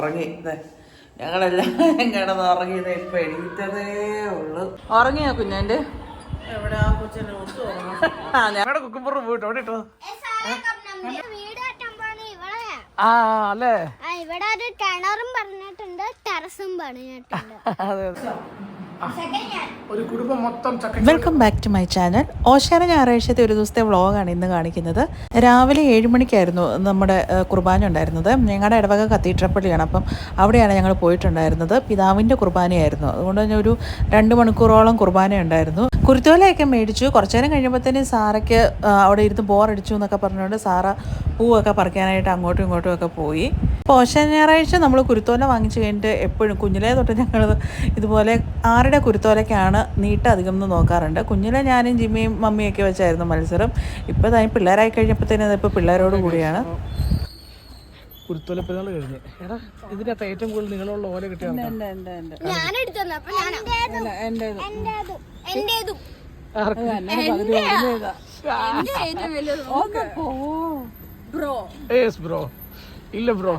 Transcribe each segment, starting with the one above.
ഉറങ്ങി ഞങ്ങളെല്ലാം കിടന്ന് ഉറങ്ങിയത് ഇപ്പൊ എണീറ്റതേ ഉള്ളു. ഉറങ്ങിയോ കുഞ്ഞാൻ്റെ? എവിടെ ആ കൊച്ചിനെ ഒത്തു ഉറങ്ങും. ഞങ്ങളുടെ കുക്കുമ്പർ പോയിട്ട് എവിടെ ഇട്ടോ? ആ അല്ലേ, ഇവിടെ ഒരു കിണറും പറഞ്ഞിട്ടുണ്ട്, ടെറസും പറഞ്ഞിട്ടുണ്ട്. ഒരു കുടുംബം മൊത്തം. Welcome back to my channel. ഓശാന ഞായറാഴ്ചത്തെ ഒരു ദിവസത്തെ വ്ളോഗാണ് ഇന്ന് കാണിക്കുന്നത്. രാവിലെ 7 മണിക്കായിരുന്നു നമ്മുടെ കുർബാന ഉണ്ടായിരുന്നത്. ഞങ്ങളുടെ ഇടവക കത്തീഡ്രൽ പള്ളിയാണ്, അപ്പം അവിടെയാണ് ഞങ്ങൾ പോയിട്ടുണ്ടായിരുന്നത്. പിതാവിൻ്റെ കുർബാനയായിരുന്നു, അതുകൊണ്ട് തന്നെ ഒരു 2 മണിക്കൂറോളം കുർബാന ഉണ്ടായിരുന്നു. കുരുത്തോലയൊക്കെ മേടിച്ചു. കുറച്ചു നേരം കഴിയുമ്പോഴത്തേനും സാറയ്ക്ക് അവിടെ ഇരുന്ന് ബോറടിച്ചു എന്നൊക്കെ പറഞ്ഞുകൊണ്ട് സാറ പൂവൊക്കെ പറിക്കാനായിട്ട് അങ്ങോട്ടും ഇങ്ങോട്ടും ഒക്കെ പോയി. അപ്പോൾ ഓശാന ഞായറാഴ്ച നമ്മൾ കുരുത്തോല വാങ്ങിച്ചു കഴിഞ്ഞിട്ട് എപ്പോഴും കുഞ്ഞിലേ തൊട്ട് ഞങ്ങൾ ഇതുപോലെ ആരുടെ കുരുത്തോലയ്ക്കാണ് നീട്ടം അധികം എന്ന് നോക്കാറുണ്ട്. കുഞ്ഞിലെ ഞാനും ജിമ്മിയും മമ്മിയൊക്കെ വെച്ചായിരുന്നു മത്സരം. ഇപ്പോൾ തന്നെ പിള്ളേരായി കഴിഞ്ഞപ്പോഴത്തേനും അതിപ്പോൾ പിള്ളേരോട് കൂടിയാണ്. കുരുത്തോലപ്പെരുന്നാൾ കഴിഞ്ഞ് ഇതിനകത്ത് ഏറ്റവും കൂടുതൽ നിങ്ങളുള്ള ഓല കിട്ടിയ ഇല്ല ബ്രോ.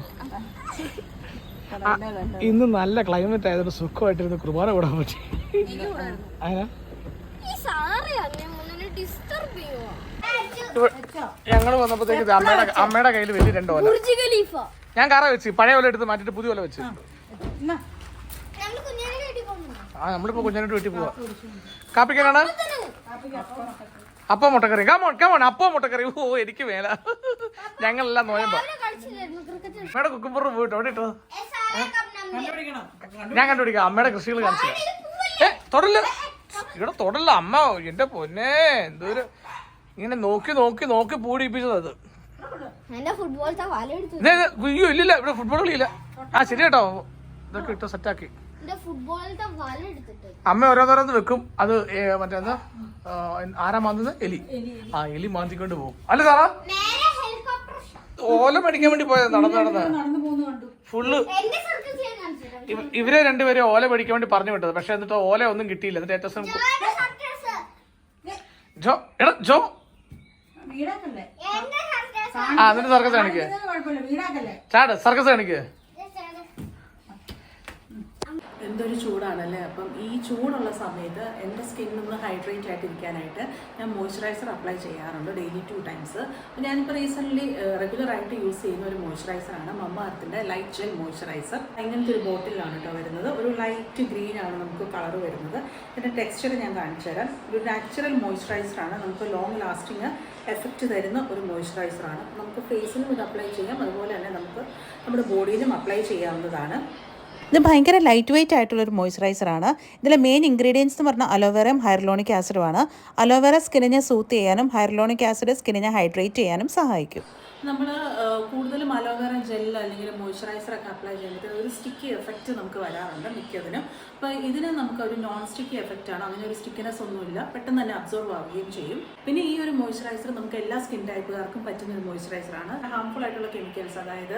ഇന്ന് നല്ല ക്ലൈമറ്റ് ആയതുകൊണ്ട് സുഖമായിട്ടിരുന്ന് കുർബാന കൂടാൻ പറ്റി. ഞങ്ങൾ വന്നപ്പോഴത്തേക്ക് അമ്മയുടെ കയ്യിൽ വലിയ 2 ഓല ഞാൻ കാറ വെച്ച് പഴയ ഓല എടുത്ത് മാറ്റിട്ട് പുതിയ ഓല വെച്ച്. നമ്മളിപ്പോ കുഞ്ഞാനായിട്ട് വീട്ടിൽ പോവാ. കാപ്പിക്കാനാണ് അപ്പം മുട്ടക്കറി. കമോൺ അപ്പം മുട്ടക്കറി. ഓ എനിക്ക് മേല. ഞങ്ങളെല്ലാം നോയമ്പോ അമ്മയുടെ കുക്കുമ്പർ പോയിട്ട് എവിടെ ഇട്ടോ? ഞാൻ കണ്ടുപിടിക്കാം. അമ്മയുടെ കൃഷികൾ കാണിച്ചില്ല. തൊടല്ല ഇവിടെ തൊടല്ല. അമ്മ എന്റെ പൊന്നെ എന്തോര് ഇങ്ങനെ നോക്കി നോക്കി നോക്കി പൂടിപ്പിച്ചത് അത്. അയ്യോ ഇല്ലില്ല, ഇവിടെ ഫുട്ബോൾ കളിയില്ല. ആ ശരി കേട്ടോ, ഇതൊക്കെ ഇട്ടോ സെറ്റാക്കി. അമ്മ ഓരോന്നോരോന്ന് വെക്കും. അത് മറ്റേ ആരാ മാന്തുന്നത്? എലി. ആ എലി മാന്തിക്കൊണ്ട് പോകും. അല്ല സാറാ ഓല മേടിക്കാൻ വേണ്ടി പോയത് നടന്ന് ഫുള്ള്. ഇവരെ 2 പേരെ ഓല മേടിക്കാൻ വേണ്ടി പറഞ്ഞു വിട്ടത്. പക്ഷെ എന്നിട്ട് ഓല ഒന്നും കിട്ടിയില്ല. എന്നിട്ട് ഏറ്റവും ജോ എടാ ജോ എന്നിട്ട് സർക്കസ് കാണിക്ക്. ചാട് സർക്കസ് കാണിക്ക്. എന്തൊരു ചൂടാണല്ലേ. അപ്പം ഈ ചൂടുള്ള സമയത്ത് എൻ്റെ സ്കിൻ ഒന്ന് ഹൈഡ്രേറ്റ് ആയിട്ടിരിക്കാനായിട്ട് ഞാൻ മോയ്സ്ചറൈസർ അപ്ലൈ ചെയ്യാറുണ്ട് ഡെയിലി 2 ടൈംസ്. അപ്പോൾ ഞാനിപ്പോൾ റീസെൻ്റ്ലി റെഗുലറായിട്ട് യൂസ് ചെയ്യുന്ന ഒരു മോയ്സ്ചറൈസറാണ് മമ്മ എർത്തിൻ്റെ ലൈറ്റ് ജെൽ മോയ്സ്ചറൈസർ. ഇങ്ങനത്തെ ഒരു ബോട്ടിലാണ് കേട്ടോ വരുന്നത്. ഒരു ലൈറ്റ് ഗ്രീൻ ആണ് നമുക്ക് കളർ വരുന്നത്. ഇതിൻ്റെ ടെക്സ്ചർ ഞാൻ കാണിച്ചു തരാം. ഒരു നാച്ചുറൽ മോയ്സ്ചറൈസറാണ്. നമുക്ക് ലോങ് ലാസ്റ്റിങ് എഫക്റ്റ് തരുന്ന ഒരു മോയ്സ്ചറൈസറാണ്. നമുക്ക് ഫേസിലും ഇത് അപ്ലൈ ചെയ്യാം, അതുപോലെ തന്നെ നമുക്ക് നമ്മുടെ ബോഡിയിലും അപ്ലൈ ചെയ്യാവുന്നതാണ്. ഇത് ഭയങ്കര ലൈറ്റ് വെയ്റ്റ് ആയിട്ടുള്ളൊരു മോയ്സ്ചറൈസറാണ്. ഇതിലെ മെയിൻ ഇൻഗ്രീഡിയൻസ് എന്ന് പറഞ്ഞാൽ അലോവേറയും ഹൈറലോണിക് ആസിഡുമാണ്. അലോവേറ സ്കിന്നിനെ സൂത്ത് ചെയ്യാനും ഹൈറലോണിക് ആസിഡ് സ്കിന്നിനെ ഹൈഡ്രേറ്റ് ചെയ്യാനും സഹായിക്കും. നമ്മൾ കൂടുതലും അലോവേറ ജെൽ അല്ലെങ്കിൽ മോയ്സ്ചറൈസറൊക്കെ അപ്ലൈ ചെയ്യുമ്പോൾ ഒരു സ്റ്റിക്കി എഫക്റ്റ് നമുക്ക് വരാറുണ്ട് മിക്കതിനും. അപ്പോൾ ഇതിന് നമുക്ക് ഒരു നോൺ സ്റ്റിക്കി എഫക്റ്റാണ്. അങ്ങനെ ഒരു സ്റ്റിക്കിനെസ് ഒന്നുമില്ല, പെട്ടെന്ന് തന്നെ അബ്സോർവ് ആവുകയും ചെയ്യും. പിന്നെ ഈ ഒരു മോയ്സ്ചറൈസർ നമുക്ക് എല്ലാ സ്കിൻ ടൈപ്പുകാർക്കും പറ്റുന്ന ഒരു മോയ്സ്ചറൈസറാണ്. ഹാർംഫുൾ ആയിട്ടുള്ള കെമിക്കൽസ്, അതായത്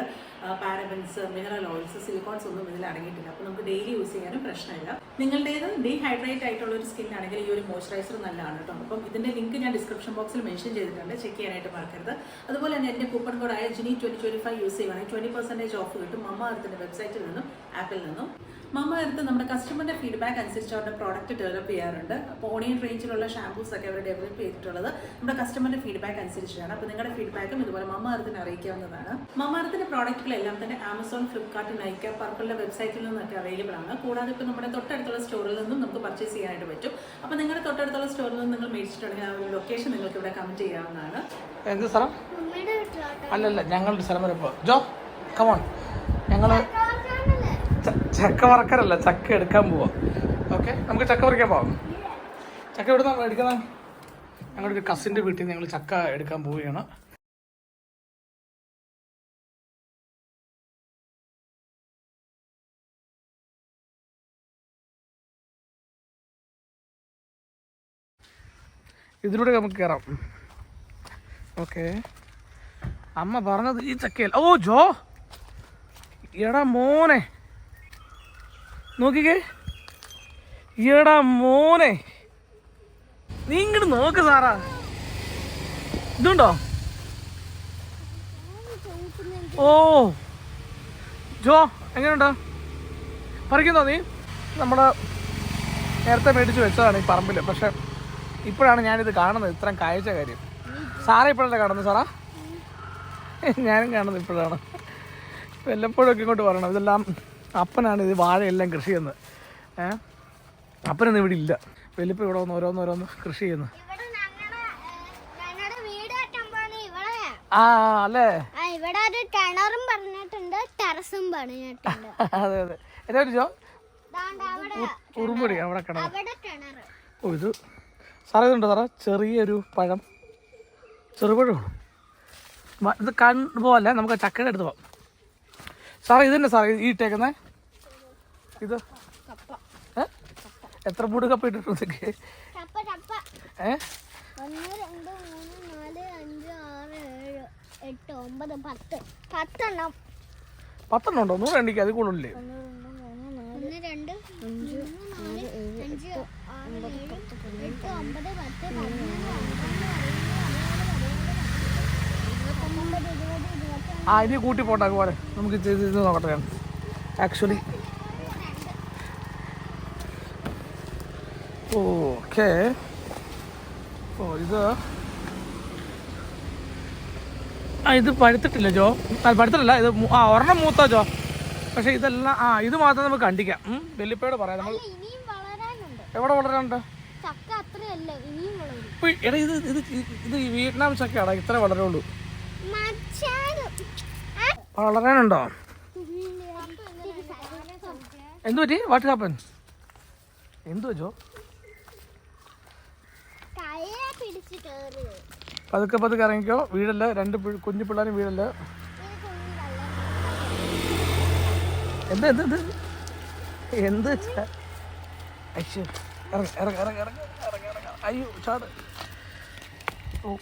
പാരബൻസ്, മിനറൽ ഓയിൽസ്, സിലിക്കോൺസ് ഒന്നും ഇതിൽ അടങ്ങിയിട്ടില്ല. അപ്പോൾ നമുക്ക് ഡെയിലി യൂസ് ചെയ്യാനും പ്രശ്നമില്ല. നിങ്ങളുടേത് ഡീഹൈഡ്രേറ്റ് ആയിട്ടുള്ള ഒരു സ്കിൻ ആണെങ്കിൽ ഈ ഒരു മോയ്സ്ചറൈസർ നല്ലതാണ് കേട്ടോ. അപ്പം ഇതിൻ്റെ ലിങ്ക് ഞാൻ ഡിസ്ക്രിപ്ഷൻ ബോക്സിൽ മെൻഷൻ ചെയ്തിട്ടുണ്ട്, ചെക്ക് ചെയ്യാനായിട്ട് മറക്കരുത്. അതുപോലെ തന്നെ എൻ്റെ കൂപ്പൺ കോഡായ ജിനി 2025 യൂസ് ചെയ്യുകയാണെങ്കിൽ 20% ഓഫ് കിട്ടും മമ്മ എർത്തിൻ്റെ വെബ്സൈറ്റിൽ നിന്നും ആപ്പിൽ നിന്നും. മമ്മ എർത്ത് നമ്മുടെ കസ്റ്റമറിൻ്റെ ഫീഡ്ബാക്ക് അനുസരിച്ച് അവരുടെ പ്രോഡക്റ്റ് ഡെവലപ്പ് ചെയ്യാറുണ്ട്. അപ്പോൾ ഓണിയൻ റേഞ്ചിലുള്ള ഷാമ്പൂസ് ഒക്കെ അവർ ഡെവലപ്പ് ചെയ്തിട്ടുള്ളത് നമ്മുടെ കസ്റ്റമറിൻ്റെ ഫീഡ്ബാക്ക് അനുസരിച്ചാണ്. അപ്പോൾ നിങ്ങളുടെ ഫീഡ്ബാക്കും ഇതുപോലെ മമ്മ എർത്തിനെ അറിയിക്കാവുന്നതാണ്. മമ്മ എർത്തിൻ്റെ പ്രോഡക്റ്റുകളെല്ലാം തന്നെ ആമസോൺ, ഫ്ലിപ്കാർട്ട്, നൈക്ക, പർപ്പിളിൻ്റെ വെബ്സൈറ്റിൽ നിന്നൊക്കെ അവൈലബിൾ ആണ്. കൂടാതെ ഇപ്പോൾ നമ്മുടെ തൊട്ടടുത്തുള്ള സ്റ്റോറിൽ നിന്നും നമുക്ക് പർച്ചേസ് ചെയ്യാനായിട്ട് പറ്റും. അപ്പോൾ നിങ്ങളുടെ തൊട്ടടുത്തുള്ള സ്റ്റോറിൽ നിന്ന് നിങ്ങൾ മേടിച്ചിട്ടുണ്ടെങ്കിൽ ആ ഒരു ലൊക്കേഷൻ നിങ്ങൾക്ക് ഇവിടെ കമൻറ്റ് ചെയ്യാവുന്നതാണ്. എന്ത് സ്ഥലം? അല്ലല്ല, ഞങ്ങളുടെ സ്ഥലം വരെ പോവാം. ജോ കമോൺ, ഞങ്ങൾ ചക്ക വറക്കരല്ല, ചക്ക എടുക്കാൻ പോവാം. ഓക്കെ, നമുക്ക് ചക്ക പറിക്കാൻ പോവാം. ചക്ക എവിടെ നിന്നാണ് എടുക്കുന്നത്? ഞങ്ങളുടെ ഒരു കസിൻ്റെ വീട്ടിൽ നിന്ന് ഞങ്ങൾ ചക്ക എടുക്കാൻ പോവുകയാണ്. ഇതിലൂടെ നമുക്ക് കയറാം. ഓക്കെ, അമ്മ പറഞ്ഞത് ഈ ചക്കയിൽ. ഓ ജോ എടാ മോനെ നോക്കിക്കേ, എടാ മോനെ നീ ഇങ്ങോട്ട് നോക്ക് സാറാ. ഇതുണ്ടോ? ഓ ജോ എങ്ങനെയുണ്ടോ? പറിക്കുന്നോ നീ? നമ്മൾ നേരത്തെ മേടിച്ച് വെച്ചതാണ് ഈ പറമ്പിൽ. പക്ഷെ ഇപ്പോഴാണ് ഞാനിത് കാണുന്നത്, ഇത്രയും കാഴ്ച കാര്യം. സാറേ ഇപ്പോഴല്ലേ കാണുന്നത് സാറാ? ഞാനും കാണുന്നത് ഇപ്പോഴാണ്. വല്ലപ്പോഴൊക്കെ ഇങ്ങോട്ട് പറയണം. ഇതെല്ലാം അപ്പനാണ് ഇത് വാഴയെല്ലാം കൃഷി ചെയ്യുന്നത്. അപ്പനൊന്നും ഇവിടെ ഇല്ല. വലിപ്പം ഇവിടെ വന്ന് ഓരോന്നോരോന്ന് കൃഷി ചെയ്യുന്നു. ആ അല്ലേ? ഇവിടെ ഒരു കിണറും പറഞ്ഞിട്ടുണ്ട്, ടെറസും പറഞ്ഞിട്ടുണ്ട്. അതെ അതെ. എന്നാ ജോ ഉറുമ്പടി അവിടെ കിണർ. ഓ ഇത് സാറേ ഇതുണ്ടോ സാറേ? ചെറിയൊരു പഴം, ചെറുപഴമാണ്. ഇത് കണ്ടുപോകല്ലേ, നമുക്ക് ചക്കയുടെ അടുത്ത് പോവാം. സാറേ ഇത് തന്നെ സാറേ ഈ ഇട്ടേക്കുന്നേ? ഇത് എത്ര മൂട് കപ്പ ഇട്ടിട്ടുണ്ട്? 1 2 3 4 5 6 7 8 9 10 10 ഉണ്ടോ? 100 എണ്ണിക്ക് അതിൽ കൂടുതലല്ലേ? 1 2 3 4 5 6 7 8 9 10 ആ ഇനി കൂട്ടി പോണ്ടാക്കും പോലെ നമുക്ക് ഇത് നോക്കട്ടെ. Actually okay. ഓ ഇത് ഇത് പഴുത്തിട്ടില്ല ജോ. പഴുത്തിട്ടില്ല ഇത്. ഒരെണ്ണം മൂത്താ ജോ. പക്ഷെ ഇതെല്ലാം ഇത് മാത്രം നമുക്ക് കണ്ടിക്കാം. വെല്ലിപ്പയോട് പറയാം നമ്മൾ. എവിടെ വളരാനുണ്ട്? എടാ ഇത് വിയറ്റ്നാം ചക്കയാടാ, ഇത്ര വളരുള്ളൂ. വളരാനുണ്ടോ? എന്തു പറ്റി? What happen? എന്തു വെച്ചോ? പതുക്കെ പതുക്കെ ഇറങ്ങിക്കോ, വീടല്ല. 2 കുഞ്ഞു പിള്ളേരും വീടല്ല. എന്ത് എന്ത് എന്ത് എന്ത് അയ്യോ, ഇറങ്ങ ഇറങ്ങ ഇറങ്ങ ഇറങ്ങ ഇറങ്ങ. അയ്യോ ചാട്. ഓ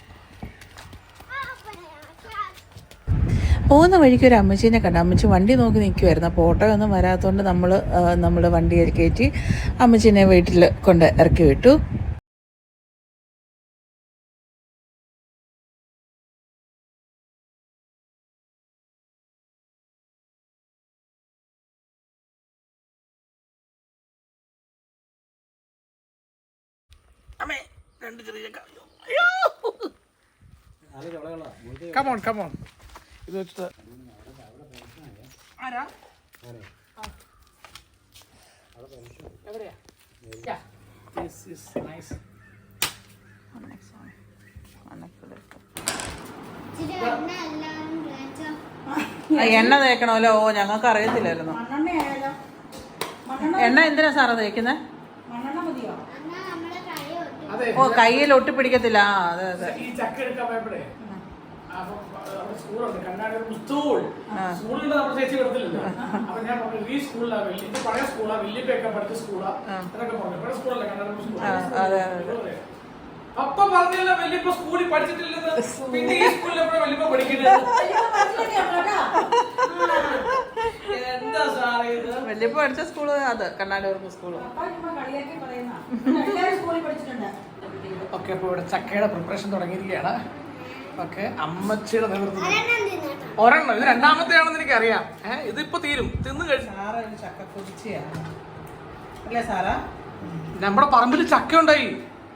പോകുന്ന വഴിക്ക് ഒരു അമ്മച്ചീനെ കണ്ടു. അമ്മച്ചി വണ്ടി നോക്കി നിൽക്കുമായിരുന്നു. അപ്പോൾ ഓട്ടോയൊന്നും വരാത്തതുകൊണ്ട് നമ്മൾ വണ്ടിയിൽ കയറ്റി അമ്മച്ചീനെ വീട്ടിൽ കൊണ്ട് ഇറക്കി വിട്ടു. Come on come on. ഇത് വെച്ചിട്ട് ആരാ? എവിടെയാ? എണ്ണ തേക്കണമല്ലോ. ഓ ഞങ്ങൾക്ക് അറിയത്തില്ലായിരുന്നു. എണ്ണ എന്തിനാ സാറാ തേക്കുന്നത്? ഓ കയ്യിൽ ഒട്ടിപ്പിടിക്കത്തില്ല. അതെ അതെ. ഈ ചക്ക എടുക്കാൻ പോയപ്പോഴേ സ്കൂളുണ്ട്, കണ്ണാടി സ്കൂളിൽ നമ്മുടെ ചേച്ചി കിടത്തില്ലല്ലോ. അപ്പൊ ഞാൻ പറഞ്ഞു ഈ സ്കൂളിലാ, വലിയ പഴയ സ്കൂളാ, വല്യപ്പൊക്കെ പഠിച്ച സ്കൂളാ എന്നൊക്കെ പറഞ്ഞു. പഴയ സ്കൂളല്ലേ കണ്ണാടി സ്കൂൾ. അപ്പ പറഞ്ഞില്ല വല്യപ്പ സ്കൂളിൽ പഠിച്ചിട്ടില്ലെന്ന്. പിന്നെ ഈ സ്കൂളിൽ എപ്പോഴും വല്യപ്പ പഠിക്കുന്നത്? എന്താ സാറേ ഇത്? വല്യപ്പ പഠിച്ച സ്കൂള് അത് കണ്ണാടി സ്കൂള്. ഓക്കെ, അപ്പൊ ഇവിടെ ചക്കയുടെ പ്രിപ്പറേഷൻ തുടങ്ങിയിരിക്കുകയാണ്. ഓക്കെ, അമ്മച്ചിയുടെ നേതൃത്വത്തിൽ ഒരെണ്ണം. ഇത് രണ്ടാമത്തെയാണെന്ന് എനിക്കറിയാം. ഇതിപ്പോ തീരും. തിന്നു കഴിഞ്ഞു. നമ്മുടെ പറമ്പിൽ ചക്ക ഉണ്ടായി,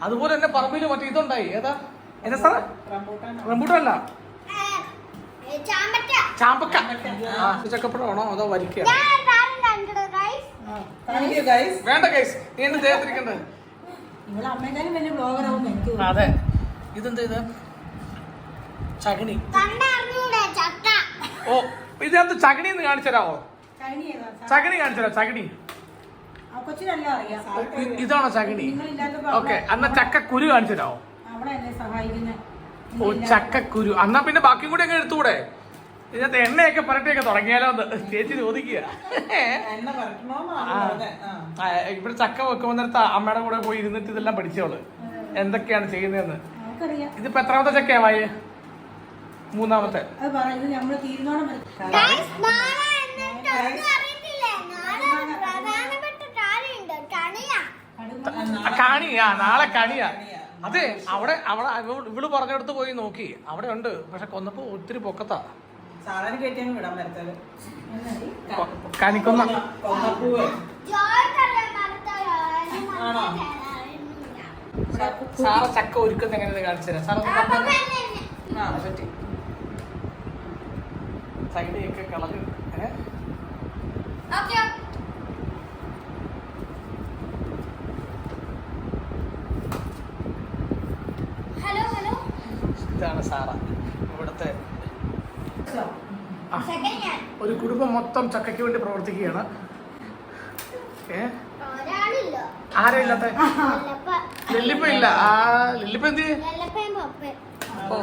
അതുപോലെ തന്നെ പറമ്പിൽ മറ്റേ ഇതുണ്ടായി. ഏതാ ഏതാ സാറേ? റംബൂട്ടാനല്ല, ചാമ്പക്ക. ചക്കപ്പഴമാണോ അതോ വരിക്ക? വേണ്ട ഗൈസ്, നീ എന്നെ ദേഹത്തിരിക്കണ്ടേ? അതെ. ഇതെന്താ ഇത്? ചകിണി. ഓ ഇതിനകത്ത് ചകിണി എന്ന് കാണിച്ചരാവോ? ചകിണി കാണിച്ചരാ. ചകിണി ഇതാണോ ചകിണി? ഓക്കെ, എന്നാ ചക്കക്കുരു കാണിച്ചരാവോ? ഓ ചക്കക്കുരു. എന്നാ പിന്നെ ബാക്കിയും കൂടി അങ്ങ് എടുത്തുകൂടെ? ഇതിനകത്ത് എണ്ണയൊക്കെ പരട്ടിയൊക്കെ തുടങ്ങിയാലോ എന്ന് ചേച്ചി ചോദിക്കുക. ഇവിടെ ചക്ക വെക്കുമ്പോ നേരത്തെ അമ്മയുടെ കൂടെ പോയി ഇരുന്നിട്ട് ഇതെല്ലാം പഠിച്ചോള് എന്തൊക്കെയാണ് ചെയ്യുന്നതെന്ന്. ഇതിപ്പോ എത്രാമത്തെ ചക്കയാ വായേ? 3ാമത്തെ. കണിയാ, നാളെ കണിയാ. അതെ, അവിടെ ഇവള് പറഞ്ഞെടുത്ത് പോയി നോക്കി. അവിടെ ഉണ്ട്, പക്ഷെ കൊന്നപ്പോ ഒത്തിരി പൊക്കത്താ. സാധാരണ കയറ്റിയാണ് വിടാൻ പറ്റത്. കാണിക്കുന്ന കൊന്നപ്പൂവ് ആണോ? സാറ ചക്ക ഒരുക്കുന്നത് എങ്ങനെയാണ് കാണിച്ചു തരാം. സാറ് ആ പറ്റി. സൈഡൊക്കെ കളഞ്ഞു. ഇതാണ് സാറ ഇവിടുത്തെ. ഒരു കുടുംബം മൊത്തം ചക്കയ്ക്ക് വേണ്ടി പ്രവർത്തിക്കുകയാണ്. ആരാ ഇല്ലാത്ത? ലില്ലിപ്പ ഇല്ല. ലില്ലിപ്പ എന്ത്? ഓ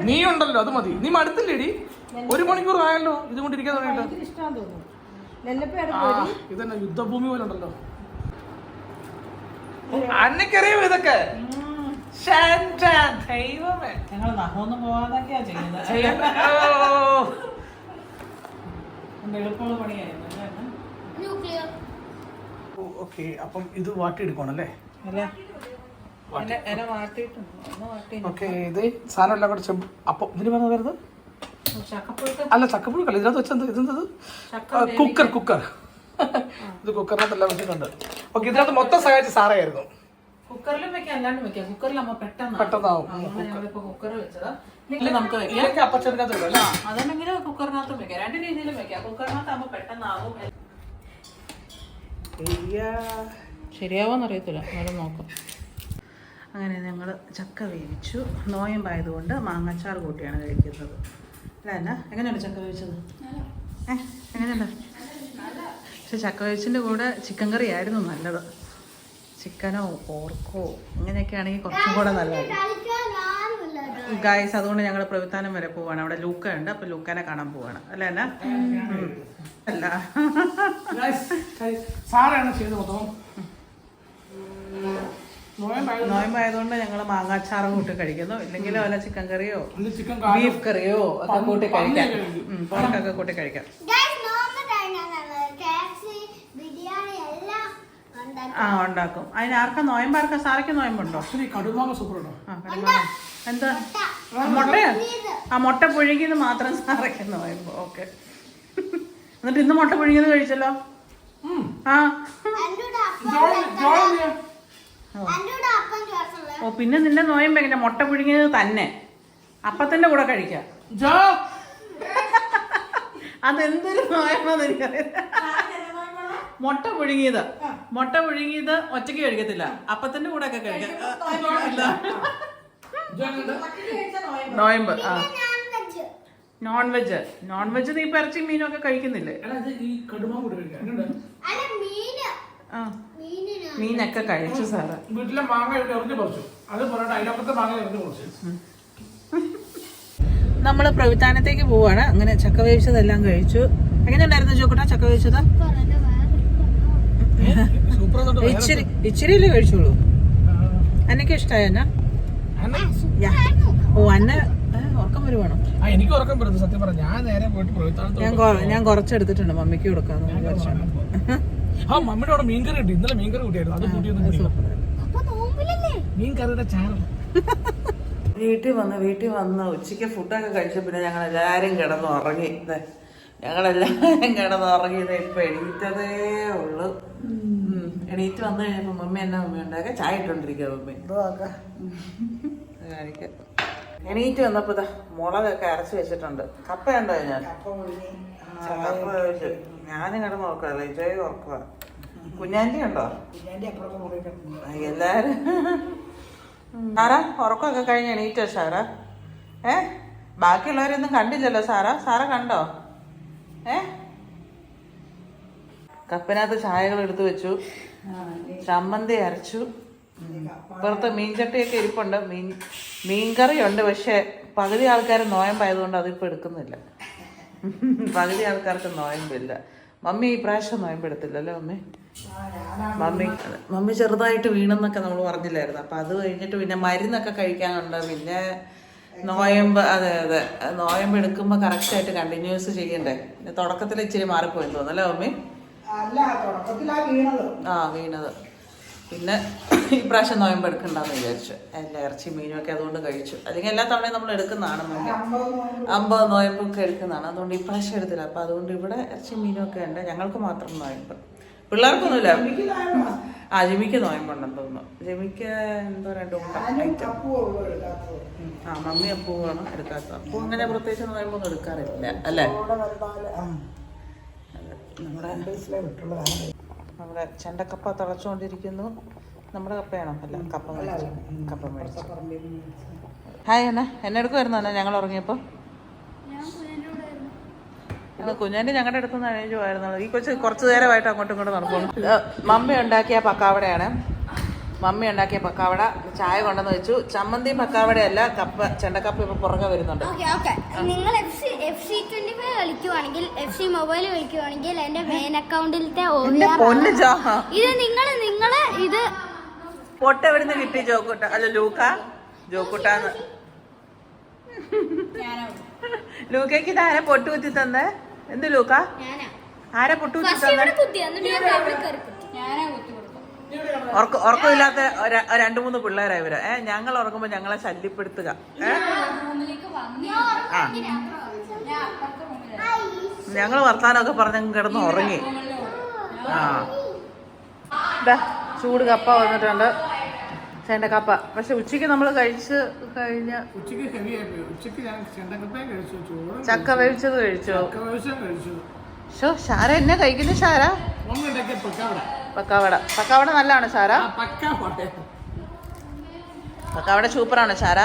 നീ ഉണ്ടല്ലോ, അത് മതി. നീ മടുത്തില്ലേടി? 1 മണിക്കൂർ ആയല്ലോ ഇത് കൊണ്ടിരിക്കാൻ തുടങ്ങിയിട്ട്. ഇതന്നെ യുദ്ധഭൂമി പോലെ ഉണ്ടല്ലോ. അന്നക്കറിയോ ഇതൊക്കെ? ഞങ്ങൾ നഖമൊന്നും പോവാതൊക്കെയാ ചെയ്യുന്നത്. എളുപ്പമുള്ള പണിയായിരുന്നു. ഓക്കെ, അപ്പം ഇത് വാട്ടിയെടുക്കണം അല്ലേ? ഓക്കെ, ഇത് സാധനം എല്ലാം കൂടെ അപ്പം ഇതിന് പറഞ്ഞ വരുന്നത് അല്ല ചക്കപ്പുഴുക്കല്ല. ഇതിനകത്ത് വെച്ചത് ഇതെന്തത്? കുക്കർ. ഇത് കുക്കറിനകത്തെല്ലാം വെച്ചിട്ടുണ്ട്. ഓക്കെ, ഇതിനകത്ത് മൊത്തം സഹായിച്ച് സാറായിരുന്നു. കുക്കറിലും വെക്കാം, അല്ലാണ്ട് വെക്കാം. കുക്കറിൽ നമ്മൾ പെട്ടെന്നാവും. ഞങ്ങളിപ്പോ കുക്കർ വെച്ചതാ. നമുക്ക് വെക്കാം. അപ്പച്ചതിനകത്ത് ഇടും അല്ലേ? അതുണ്ടെങ്കിൽ കുക്കറിനകത്തും വെക്കാം. 2 രീതിയിലും വെക്കാം. കുക്കറിനകത്താകുമ്പോൾ പെട്ടെന്നാകും. ശരിയാവോന്ന് അറിയത്തില്ല, നമ്മൾ നോക്കാം. അങ്ങനെ ഞങ്ങൾ ചക്ക വേവിച്ചു. നോയമ്പായതുകൊണ്ട് മാങ്ങാച്ചാർ കൂട്ടിയാണ് കഴിക്കുന്നത്. അല്ല എന്നാ എങ്ങനെയുണ്ട് ചക്ക വേവിച്ചത്? എങ്ങനെയുണ്ട്? പക്ഷെ ചക്ക വേവിച്ചിൻ്റെ കൂടെ ചിക്കൻ കറി ആയിരുന്നു നല്ലത്. ചിക്കനോ പോർക്കോ ഇങ്ങനെയൊക്കെ ആണെങ്കിൽ കുറച്ചും കൂടെ നല്ലത് ഗായ്സ്. അതുകൊണ്ട് ഞങ്ങൾ പ്രവിത്താനം വരെ പോവാണ്. അവിടെ ലൂക്ക ഉണ്ട്, അപ്പൊ ലൂക്കാനെ കാണാൻ പോവാണ്. അല്ല എന്നാ? അല്ല, സാറാണ് ചെയ്ത് മൊത്തം. നോയമ്പായതുകൊണ്ട് ഞങ്ങൾ മാങ്ങാച്ചാറും കൂട്ടി കഴിക്കുന്നു. ഇല്ലെങ്കിൽ വല്ല ചിക്കൻ കറിയോ ബീഫ് കറിയോ ഒക്കെ കൂട്ടി കഴിക്കാം. പോർക്കൊക്കെ കൂട്ടി കഴിക്കാം. ആ ഉണ്ടാക്കും. അതിന് ആർക്കാ നോയമ്പാർക്കാ? സാറയ്ക്ക് നോയമ്പുണ്ടോ? എന്താ മുട്ടയോ? ആ മുട്ട പുഴുകിയത് മാത്രം സാറയ്ക്ക് നോയമ്പ്. ഓക്കെ, എന്നിട്ട് ഇന്ന് മുട്ട പുഴുകിയത് കഴിച്ചല്ലോ. ആ ഓ, പിന്നെ നിന്റെ നോയമ്പ് എങ്ങനെ? മുട്ട പുഴുങ്ങിയത് തന്നെ അപ്പത്തിന്റെ കൂടെ കഴിക്കാം. അതെന്തൊരു നോയമ്പാന്ന് എനിക്കറിയാം. മുട്ട പുഴുങ്ങിയത് ഒറ്റയ്ക്ക് കഴിക്കത്തില്ല, അപ്പത്തിന്റെ കൂടെ ഒക്കെ കഴിക്കാം. നോയമ്പ്. ആ നോൺ വെജ് നീ ഇപ്പൊ ഇറച്ചി മീനും ഒക്കെ കഴിക്കുന്നില്ലേ? മീനൊക്കെ കഴിച്ചു സാറ്. വീട്ടിലെ മാങ്ങ എറിഞ്ഞു പറിച്ചു. അത് പറഞ്ഞിട്ട് അതിനകത്തെ മാങ്ങ എറിഞ്ഞു പറിച്ചു. നമ്മൾ പ്രവിത്താനത്തേക്ക് പോവാണ്. അങ്ങനെ ചക്ക വേവിച്ചതെല്ലാം കഴിച്ചു. എങ്ങനെയുണ്ടായിരുന്നു ചോക്കട്ട ചക്ക വേവിച്ചത്? ഇച്ചിരിയല്ലേ കഴിച്ചോളൂ. അന്നൊക്കെ ഇഷ്ടമായ എന്നാ? ഓ അന്ന ഉറക്കം വരുവാണോ? എനിക്ക് ഉറക്കം വരുന്നു സത്യം പറഞ്ഞ. ഞാൻ നേരെ പോയിട്ട് ഞാൻ കുറച്ചെടുത്തിട്ടുണ്ട് മമ്മിക്ക് കൊടുക്കാന്ന് വിചാരിച്ചാണ്. ആ മമ്മിയുടെ അവിടെ മീൻകറി കിട്ടി. ഇന്നലെ മീൻകറി കൂട്ടിയായിരുന്നു. അത് കൂട്ടിയൊന്നും മീൻകറിയുടെ ചാനൽ. വീട്ടിൽ വന്ന് ഉച്ചയ്ക്ക് ഫുഡൊക്കെ കഴിച്ച പിന്നെ ഞങ്ങളെല്ലാവരും കിടന്നുറങ്ങി. ഞങ്ങളെല്ലാവരും കിടന്നുറങ്ങിയത് ഇപ്പൊ എണീറ്റതേ ഉള്ളു. എണീറ്റ് വന്നു കഴിഞ്ഞപ്പോ മമ്മി എന്നാ മമ്മി ഉണ്ടാക്കുക? ചായ ഇട്ടോണ്ടിരിക്കുക മമ്മി. കഴിക്കാം. എണീറ്റ് വന്നപ്പോ മുളകൊക്കെ അരച്ച് വെച്ചിട്ടുണ്ട്. കപ്പ ഉണ്ടോ? കപ്പ കഴിച്ചു. ഞാനും കിടന്ന് ഉറക്കല്ലേ, ഇജയ് ഉറക്കുക. കുഞ്ഞാൻ്റെ ഉണ്ടോ? എല്ലാരും സാറാ ഉറക്കമൊക്കെ കഴിഞ്ഞ് എണീറ്റോ സാറാ? ബാക്കിയുള്ളവരൊന്നും കണ്ടില്ലല്ലോ സാറാ കണ്ടോ? കപ്പിനകത്ത് ചായകൾ എടുത്തു വെച്ചു, ചമ്മന്തി അരച്ചു, ഇപ്പുറത്ത് മീൻചട്ടിയൊക്കെ ഇരിപ്പുണ്ട്. മീൻകറിയുണ്ട്. പക്ഷെ പകുതി ആൾക്കാർ നോയമ്പായതുകൊണ്ട് അതിപ്പോൾ എടുക്കുന്നില്ല. പകുതി ആൾക്കാർക്ക് നോയമ്പില്ല. മമ്മി ഈ പ്രാവശ്യം നോയമ്പെടുത്തില്ലല്ലോ മമ്മി ചെറുതായിട്ട് വീണെന്നൊക്കെ നമ്മൾ പറഞ്ഞില്ലായിരുന്നു. അപ്പം അത് കഴിഞ്ഞിട്ട് പിന്നെ മരുന്നൊക്കെ കഴിക്കാനുണ്ട്. പിന്നെ നോയമ്പ് അതെ നോയമ്പ് എടുക്കുമ്പോൾ കറക്റ്റായിട്ട് കണ്ടിന്യൂസ് ചെയ്യണ്ടേ. പിന്നെ തുടക്കത്തിൽ ഇച്ചിരി മാറിപ്പോയെന്ന് തോന്നുന്നല്ലേ മമ്മി? ആ വീണത്. പിന്നെ ഈ പ്രാവശ്യം നോയമ്പ് എടുക്കണ്ടെന്ന് വിചാരിച്ചു. എല്ലാ ഇറച്ചി മീനുമൊക്കെ അതുകൊണ്ട് കഴിച്ചു. അല്ലെങ്കിൽ എല്ലാ തവണയും നമ്മൾ എടുക്കുന്നതാണ്, 50 നോയമ്പൊക്കെ എടുക്കുന്നതാണ്. അതുകൊണ്ട് ഈ പ്രാവശ്യം എടുത്തില്ല. അപ്പം അതുകൊണ്ട് ഇവിടെ ഇറച്ചി മീനുമൊക്കെ ഉണ്ട്. ഞങ്ങൾക്ക് മാത്രം നോയമ്പ്, പിള്ളേർക്കൊന്നുമില്ല. ജിമിക്ക് നോയമ്പുണ്ടെന്ന് തോന്നുന്നു. ജിമിക്ക് എന്തോ 2 ഐറ്റം. മമ്മി അപ്പൂവാണ് എടുക്കാത്തത്. അപ്പൂ അങ്ങനെ പ്രത്യേകിച്ച് നോയമ്പൊന്നും എടുക്കാറില്ല അല്ലേ. നമ്മുടെ ചെണ്ടക്കപ്പ തിളച്ചുകൊണ്ടിരിക്കുന്നു. നമ്മുടെ കപ്പയാണോ? അല്ല, കപ്പ മേടിച്ചു. ഹായ് എന്നാ എന്നെ എടുക്കുമായിരുന്നു എന്നാ ഞങ്ങൾ ഉറങ്ങിയപ്പോൾ. കുഞ്ഞാൻ്റെ ഞങ്ങളുടെ അടുത്ത് നിന്ന് എണീറ്റുമായിരുന്നു. ഈ കൊച്ച് കുറച്ച് നേരമായിട്ട് അങ്ങോട്ടും ഇങ്ങോട്ടും നടക്കുന്നു. മമ്മി ഉണ്ടാക്കിയ പക്കാവടയാണ്. മമ്മി ഉണ്ടാക്കിയ പക്കാവട ചായ കൊണ്ടുവന്ന് വെച്ചു. ചമ്മന്തി പക്കാവടയല്ല, ചെണ്ടക്കപ്പ ഇപ്പൊ പുറകെ വരുന്നുണ്ട്. നിങ്ങൾ FC25 കളിക്കുവാണെങ്കിൽ, FC മൊബൈൽ കളിക്കുവാണെങ്കിൽ എന്റെ മെയിൻ അക്കൗണ്ടിലത്തെ ഇത് നിങ്ങള് ഇത് പൊട്ട എവിടുന്ന് കിട്ടി? ജോക്കുട്ട അല്ല ജോക്കുട്ടാന്ന്. ലൂക്കയ്ക്ക് ഇത് ആരെ പൊട്ട് കുത്തി തന്നെ? എന്ത് ലൂക്ക? ആരെ പൊട്ട് കുത്തി തന്നെ? ഉറക്കമില്ലാത്ത 2-3 പിള്ളേരായി ഇവര്. ഞങ്ങൾ ഉറങ്ങുമ്പോ ഞങ്ങളെ ശല്യപ്പെടുത്തുക. ഞങ്ങൾ വർത്താനമൊക്കെ പറഞ്ഞ് കിടന്ന് ഉറങ്ങി. ചൂട് കപ്പ വന്നിട്ടുണ്ട്, ചെണ്ടക്കപ്പ. പക്ഷെ ഉച്ചക്ക് നമ്മൾ കഴിച്ച് കഴിഞ്ഞ ചക്ക വേവിച്ചത് കഴിച്ചു. ഷാര എന്നെ കഴിക്കുന്നു. ഷാര പക്കാവട നല്ലതാണ് ഷാര. പക്കാവട സൂപ്പറാണ് ഷാര.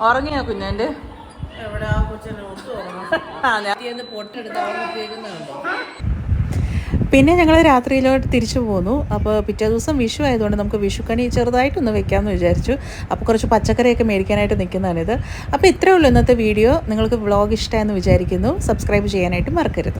ഉറങ്ങിയോ കുഞ്ഞാൻ്റെ? എവിടെ ആ കൊച്ചിനെ പൊട്ടെടുത്ത് ഉറങ്ങിക്കുന്നുണ്ടോ? പിന്നെ ഞങ്ങൾ രാത്രിയിലോട്ട് തിരിച്ചു പോന്നു. അപ്പോൾ പിറ്റേ ദിവസം വിഷു ആയതുകൊണ്ട് നമുക്ക് വിഷുക്കണി ചെറുതായിട്ടൊന്ന് വെക്കാമെന്ന് വിചാരിച്ചു. അപ്പോൾ കുറച്ച് പച്ചക്കറിയൊക്കെ മേടിക്കാനായിട്ട് നിൽക്കുന്നതാണിത്. അപ്പോൾ ഇത്രയേ ഉള്ളൂ ഇന്നത്തെ വീഡിയോ. നിങ്ങൾക്ക് വ്ളോഗ് ഇഷ്ടമായെന്ന് വിചാരിക്കുന്നു. സബ്സ്ക്രൈബ് ചെയ്യാനായിട്ട് മറക്കരുത്.